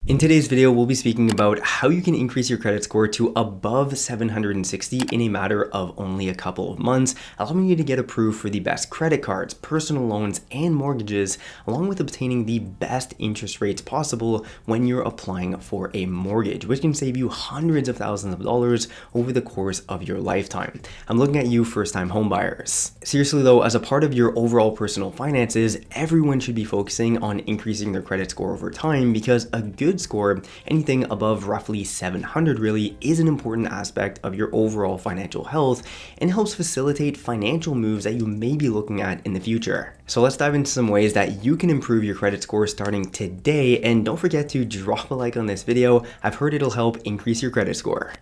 In today's video, we'll be speaking about how you can increase your credit score to above 760 in a matter of only a couple of months, allowing you to get approved for the best credit cards, personal loans, and mortgages, along with obtaining the best interest rates possible when you're applying for a mortgage, which can save you hundreds of thousands of dollars over the course of your lifetime. I'm looking at you first-time homebuyers. Seriously though, as a part of your overall personal finances, everyone should be focusing on increasing their credit score over time, because a good score, anything above roughly 700 really, is an important aspect of your overall financial health and helps facilitate financial moves that you may be looking at in the future. So let's dive into some ways that you can improve your credit score starting today, and don't forget to drop a like on this video. I've heard it'll help increase your credit score.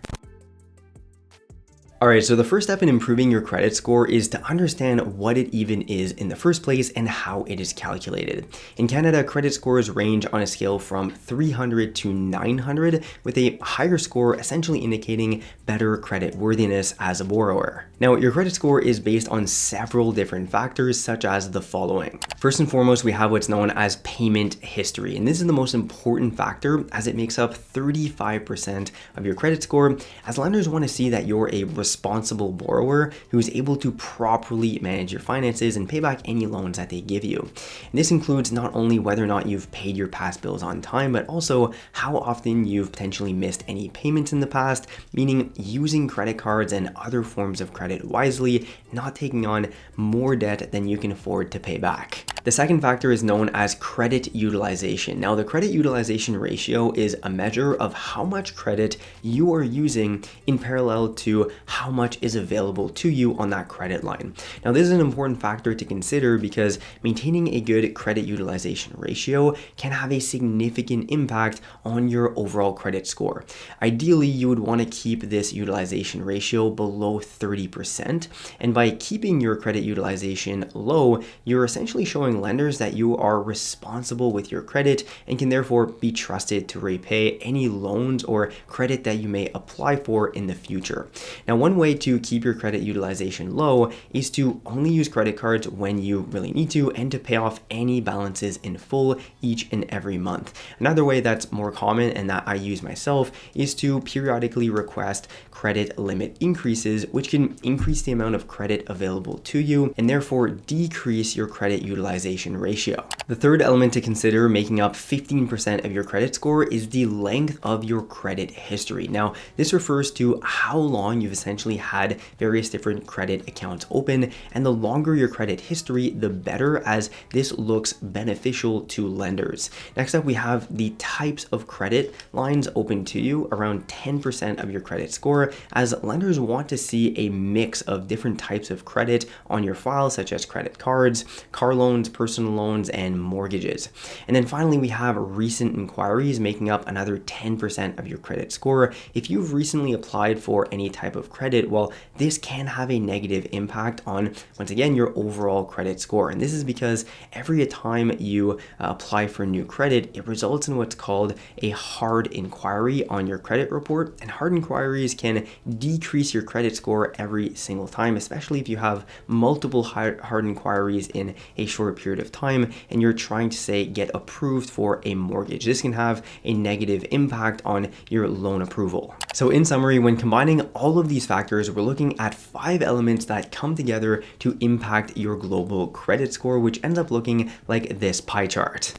Alright, so the first step in improving your credit score is to understand what it even is in the first place and how it is calculated. In Canada, credit scores range on a scale from 300 to 900, with a higher score essentially indicating better credit worthiness as a borrower. Now, your credit score is based on several different factors, such as the following. First and foremost, we have what's known as payment history, and this is the most important factor as it makes up 35% of your credit score, as lenders want to see that you're a responsible borrower who is able to properly manage your finances and pay back any loans that they give you. And this includes not only whether or not you've paid your past bills on time, but also how often you've potentially missed any payments in the past, meaning using credit cards and other forms of credit wisely, not taking on more debt than you can afford to pay back. The second factor is known as credit utilization. Now, the credit utilization ratio is a measure of how much credit you are using in parallel to how much is available to you on that credit line. Now, this is an important factor to consider because maintaining a good credit utilization ratio can have a significant impact on your overall credit score. Ideally, you would want to keep this utilization ratio below 30%, and by keeping your credit utilization low, you're essentially showing lenders that you are responsible with your credit and can therefore be trusted to repay any loans or credit that you may apply for in the future. Now, one way to keep your credit utilization low is to only use credit cards when you really need to, and to pay off any balances in full each and every month. Another way that's more common and that I use myself is to periodically request credit limit increases, which can increase the amount of credit available to you and therefore decrease your credit utilization ratio. The third element to consider, making up 15% of your credit score, is the length of your credit history. Now, this refers to how long you've essentially had various different credit accounts open, and the longer your credit history, the better, as this looks beneficial to lenders. Next up, we have the types of credit lines open to you, around 10% of your credit score, as lenders want to see a mix of different types of credit on your file, such as credit cards, car loans, personal loans, and mortgages. And then finally, we have recent inquiries, making up another 10% of your credit score. If you've recently applied for any type of credit, well, this can have a negative impact on, once again, your overall credit score. And this is because every time you apply for new credit, it results in what's called a hard inquiry on your credit report. And hard inquiries can decrease your credit score every single time, especially if you have multiple hard inquiries in a short period of time and you're trying to, say, get approved for a mortgage. This can have a negative impact on your loan approval. So in summary, when combining all of these factors, we're looking at 5 elements that come together to impact your global credit score, which ends up looking like this pie chart.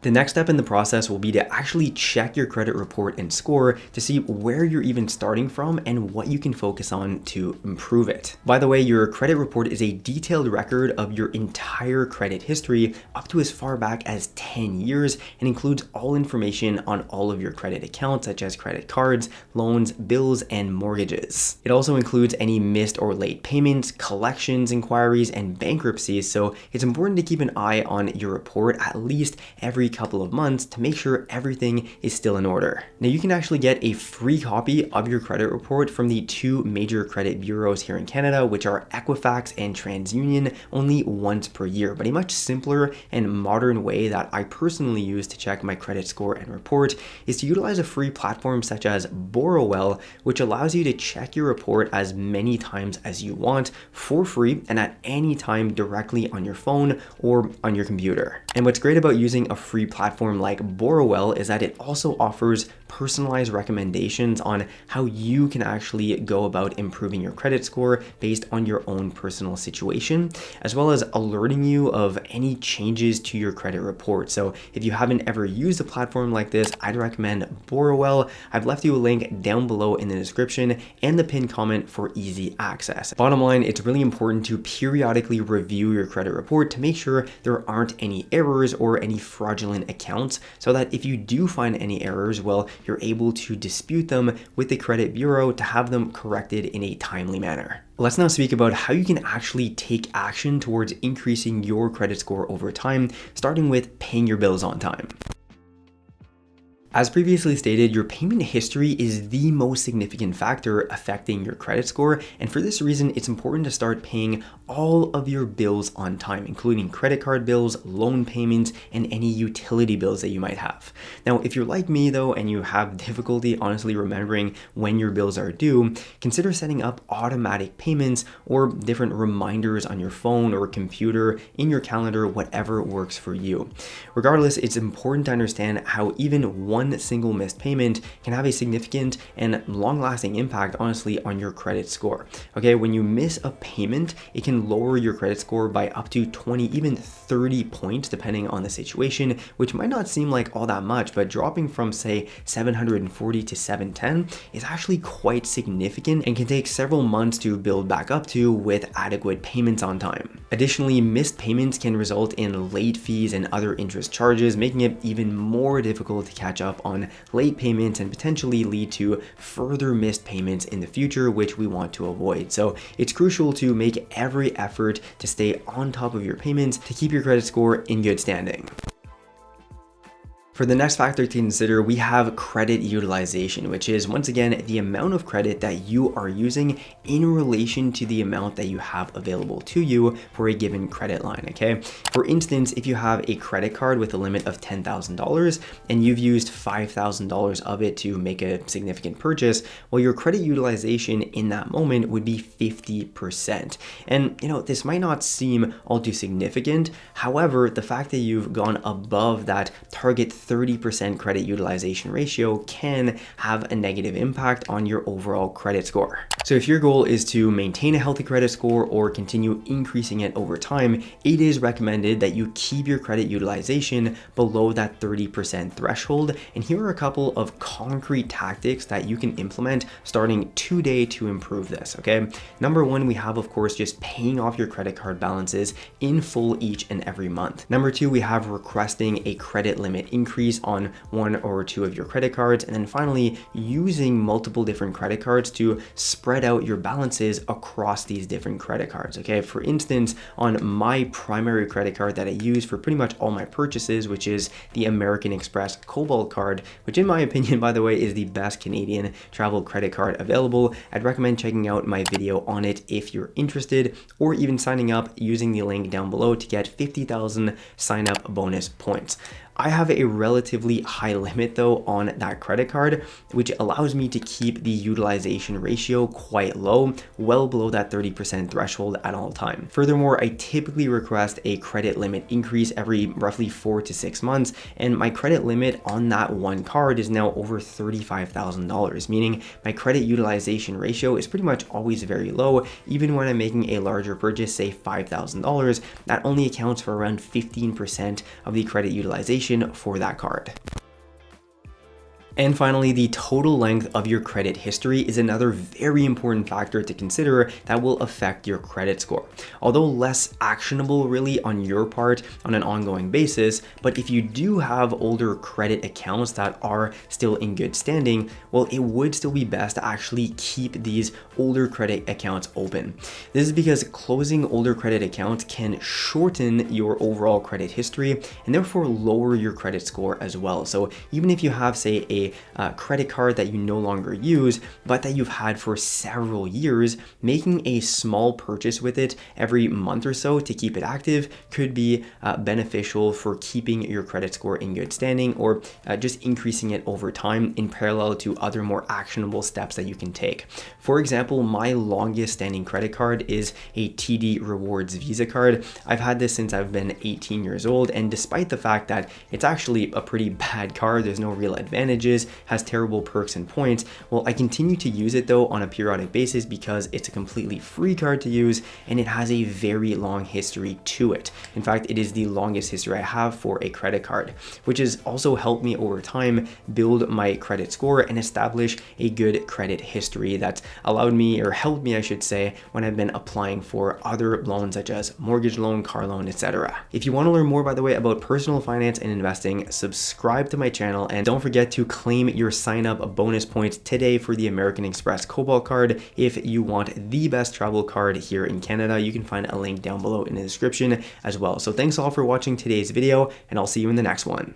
The next step in the process will be to actually check your credit report and score to see where you're even starting from and what you can focus on to improve it. By the way, your credit report is a detailed record of your entire credit history up to as far back as 10 years and includes all information on all of your credit accounts, such as credit cards, loans, bills, and mortgages. It also includes any missed or late payments, collections inquiries, and bankruptcies, so it's important to keep an eye on your report at least every couple of months to make sure everything is still in order. Now, you can actually get a free copy of your credit report from the 2 major credit bureaus here in Canada, which are Equifax and TransUnion, only once per year. But a much simpler and modern way that I personally use to check my credit score and report is to utilize a free platform such as Borrowell, which allows you to check your report as many times as you want for free and at any time directly on your phone or on your computer. And what's great about using a free free platform like Borrowell is that it also offers personalized recommendations on how you can actually go about improving your credit score based on your own personal situation, as well as alerting you of any changes to your credit report. So if you haven't ever used a platform like this, I'd recommend Borrowell. I've left you a link down below in the description and the pinned comment for easy access. Bottom line, it's really important to periodically review your credit report to make sure there aren't any errors or any fraudulent accounts, so that if you do find any errors, well, you're able to dispute them with the credit bureau to have them corrected in a timely manner. Let's now speak about how you can actually take action towards increasing your credit score over time, starting with paying your bills on time. As previously stated, your payment history is the most significant factor affecting your credit score, and for this reason, it's important to start paying all of your bills on time, including credit card bills, loan payments, and any utility bills that you might have. Now, if you're like me though, and you have difficulty honestly remembering when your bills are due, consider setting up automatic payments or different reminders on your phone or computer, in your calendar, whatever works for you. Regardless, it's important to understand how even one single missed payment can have a significant and long-lasting impact, honestly, on your credit score. Okay, when you miss a payment, it can lower your credit score by up to 20, even 30 points, depending on the situation, which might not seem like all that much, but dropping from, say, 740 to 710 is actually quite significant and can take several months to build back up to with adequate payments on time. Additionally, missed payments can result in late fees and other interest charges, making it even more difficult to catch up on late payments and potentially lead to further missed payments in the future, which we want to avoid. So it's crucial to make every effort to stay on top of your payments to keep your credit score in good standing. For the next factor to consider, we have credit utilization, which is once again the amount of credit that you are using in relation to the amount that you have available to you for a given credit line, okay? For instance, if you have a credit card with a limit of $10,000 and you've used $5,000 of it to make a significant purchase, well, your credit utilization in that moment would be 50%. And this might not seem all too significant. However, the fact that you've gone above that target 30% credit utilization ratio can have a negative impact on your overall credit score. So if your goal is to maintain a healthy credit score or continue increasing it over time, it is recommended that you keep your credit utilization below that 30% threshold. And here are a couple of concrete tactics that you can implement starting today to improve this, okay? Number one, we have, of course, just paying off your credit card balances in full each and every month. Number two, we have requesting a credit limit increase on one or two of your credit cards. And then finally, using multiple different credit cards to spread out your balances across these different credit cards, okay? For instance, on my primary credit card that I use for pretty much all my purchases, which is the American Express Cobalt card, which in my opinion, by the way, is the best Canadian travel credit card available. I'd recommend checking out my video on it if you're interested, or even signing up using the link down below to get 50,000 sign up bonus points. I have a relatively high limit though on that credit card, which allows me to keep the utilization ratio quite low, well below that 30% threshold at all time. Furthermore, I typically request a credit limit increase every roughly 4 to 6 months, and my credit limit on that one card is now over $35,000, meaning my credit utilization ratio is pretty much always very low. Even when I'm making a larger purchase, say $5,000, that only accounts for around 15% of the credit utilization for that card. And finally, the total length of your credit history is another very important factor to consider that will affect your credit score. Although less actionable really on your part on an ongoing basis, but if you do have older credit accounts that are still in good standing, well, it would still be best to actually keep these older credit accounts open. This is because closing older credit accounts can shorten your overall credit history and therefore lower your credit score as well. So even if you have, say, a a credit card that you no longer use, but that you've had for several years, making a small purchase with it every month or so to keep it active could be beneficial for keeping your credit score in good standing, or just increasing it over time in parallel to other more actionable steps that you can take. For example, my longest standing credit card is a TD Rewards Visa card. I've had this since I've been 18 years old, and despite the fact that it's actually a pretty bad card, there's no real advantages, has terrible perks and points, well, I continue to use it though on a periodic basis because it's a completely free card to use and it has a very long history to it. In fact, it is the longest history I have for a credit card, which has also helped me over time build my credit score and establish a good credit history that's allowed me, or helped me I should say, when I've been applying for other loans such as mortgage loan, car loan, etc. If you want to learn more, by the way, about personal finance and investing, subscribe to my channel and don't forget to claim your sign up bonus points today for the American Express Cobalt card. If you want the best travel card here in Canada, you can find a link down below in the description as well. So thanks all for watching today's video, and I'll see you in the next one.